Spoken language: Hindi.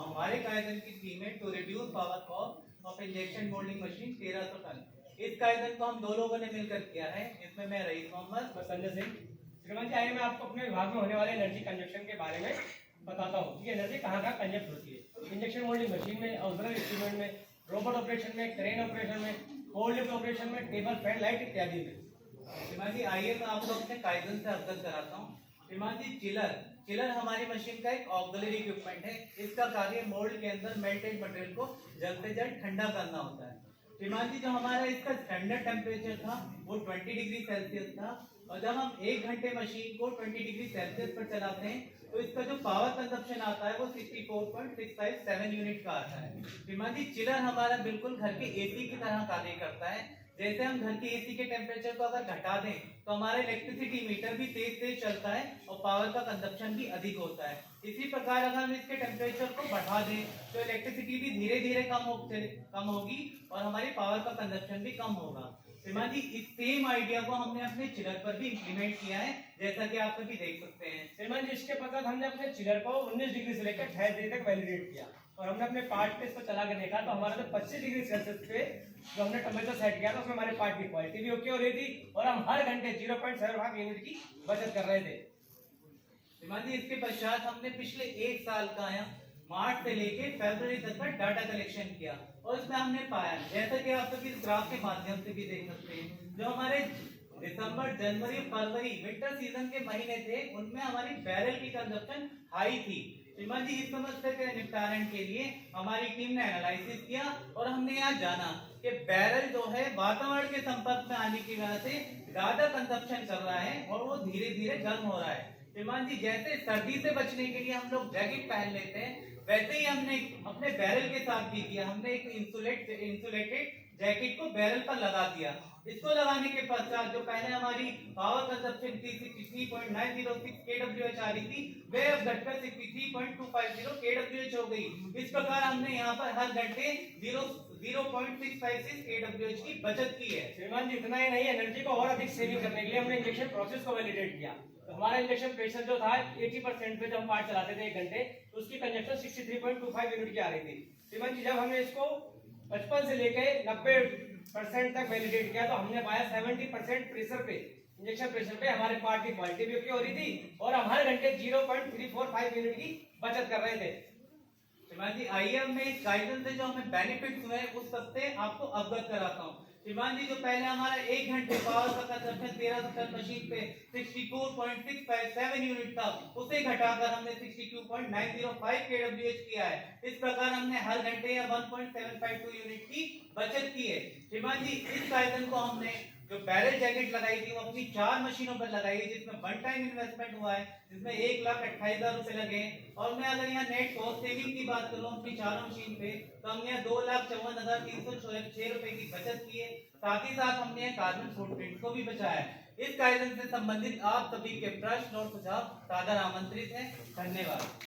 हमारे काइजन की थीम है to reduce power cost of injection moulding machine 1300 ton. इस काइजन को हम दो लोगों ने मिलकर किया है, इसमें मैं रईस मोहम्मद और संजय सिंह। श्रीमान जी, आइए मैं आपको अपने विभाग में होने वाले एनर्जी कंजप्शन के बारे में बताता हूँ कि एनर्जी कहाँ कहाँ कंजप्ट होती है। इंजेक्शन मोल्डिंग मशीन में, ऑक्सिलरी इंस्ट्रूमेंट में, रोबोट ऑपरेशन में, क्रेन ऑपरेशन में, कोल्ड लिफ्ट ऑपरेशन में, टेबल फैन लाइट इत्यादि में। श्रीमान जी आइए मैं आपको अपने काइजन से अवगत कराता हूँ। श्रीमान जी चिलर हमारी मशीन का एक ऑक्सिलरी इक्विपमेंट है। इसका कार्य मोल्ड के अंदर मेल्टेड मटेरियल को जल्द से जल्द ठंडा करना होता है। श्रीमान जी जो हमारा इसका स्टैंडर्ड टेम्परेचर था वो 20 डिग्री सेल्सियस था, और जब हम 1 घंटे मशीन को 20 डिग्री सेल्सियस पर चलाते हैं तो इसका जो पावर कंजप्शन आता है वो 64.657 यूनिट का आता है। श्रीमान जी चिलर हमारा बिल्कुल घर के एसी की तरह कार्य करता है। जैसे हम घर के एसी के टेम्परेचर को अगर घटा दें तो हमारा इलेक्ट्रिसिटी मीटर भी तेज तेज चलता है और पावर का कंजप्शन भी अधिक होता है। इसी प्रकार अगर हम इसके टेम्परेचर को बढ़ा दें तो इलेक्ट्रिसिटी भी धीरे धीरे कम होगी और हमारी पावर का कंजप्शन भी कम होगा। श्रीमान जी इस सेम आइडिया को हमने अपने चिलर पर भी इम्प्लीमेंट किया है, जैसा कि आप सभी देख सकते हैं। श्रीमान जी, इसके पश्चात हमने अपने चिलर को 19 डिग्री से लेकर 28 डिग्री तक वैलिडेट किया और हमने अपने पार्ट पे इसको चला के देखा तो हमारा जो 25 डिग्री सेल्सियस पे जो हमने टेम्परेचर सेट किया था उसमें हमारे पार्ट की क्वालिटी भी ओके हो रही थी और हम हर घंटे 0.75 यूनिट की बचत कर रहे थे। श्रीमान जी इसके पश्चात हमने पिछले 1 साल का मार्च से लेके फरवरी तक का डाटा कलेक्शन किया और इसमें हमने पाया, जैसा कि आप सभी इस ग्राफ के माध्यम से भी देख सकते हैं, जो हमारे दिसंबर जनवरी फरवरी विंटर सीजन के महीने थे उनमें हमारी बैरल की कंजप्शन हाई थी। श्रीमान जी इस समस्या के निपटारण के लिए हमारी टीम ने एनालिसिस किया और हमने यहाँ जाना कि बैरल जो है वातावरण के संपर्क में आने की वजह से ज्यादा कंजप्शन कर रहा है और वो धीरे धीरे गर्म हो रहा है। श्रीमान जी जैसे सर्दी से बचने के लिए हम लोग जैकेट पहन लेते हैं वैसे ही हमने अपने बैरल के साथ भी किया। हमने एक इंसुलेटेड जैकेट को बैरल पर लगा दिया। इसको लगाने के पश्चात जो पहले हमारी पावर कंजप्शन थी 63.906 kWh आ रही थी, वह अब घटकर 63.250 kWh हो गई। इस प्रकार हमने यहाँ पर हर घंटे 0.656 kWh की बचत की है। श्रीमान जी इतना ही नहीं, एनर्जी को और अधिक सेविंग करने के लिए हमने इंजेक्शन प्रोसेस को वैलिडेट किया। तो हमारा इंजेक्शन प्रेशर जो था 80% पे जब हम पार्ट चलाते थे 1 घंटे तो उसकी कंजप्शन 63.25 यूनिट की आ रही थी। श्रीमान जी जब हमने इसको 55 से लेकर 90% तक वैलिडेट किया तो हमने पाया 70% प्रेशर पे, इंजेक्शन प्रेशर पे हमारे पार्ट की क्वालिटी भी ओके हो रही थी और हम हर घंटे 0.345 यूनिट की बचत कर रहे थे। श्रीमान जी आइए मैं इस गाइडेंस से जो हमें बेनिफिट्स हुए उस सबसे आपको अवगत कराता हूँ। श्रीमान जी जो पहले हमारा 1 घंटे पावर का कंजप्शन 1300 टन मशीन पे 64.657 यूनिट था, उसे घटाकर हमने 62.905 kWh किया है। इस प्रकार हमने हर घंटे या 1.752 यूनिट की बचत की है। श्रीमान जी इस गाइडेंस को हमने जो बैरल जैकेट लगाई थी वो अपनी 4 मशीनों पर लगाई है, जिसमें वन टाइम इन्वेस्टमेंट हुआ है, जिसमें 1,28,000 रुपए लगे। और मैं अगर यहाँ नेट कॉस्ट सेविंग की बात करूँ अपनी 4 मशीन पे तो हमने यहाँ 2,54,306 रुपए की बचत की है। साथ ही साथ हमने कार्बन फुटप्रिंट को भी बचाया है। इस गाइडेंस से संबंधित आप सभी के प्रश्न और सुझाव सादर आमंत्रित हैं। धन्यवाद।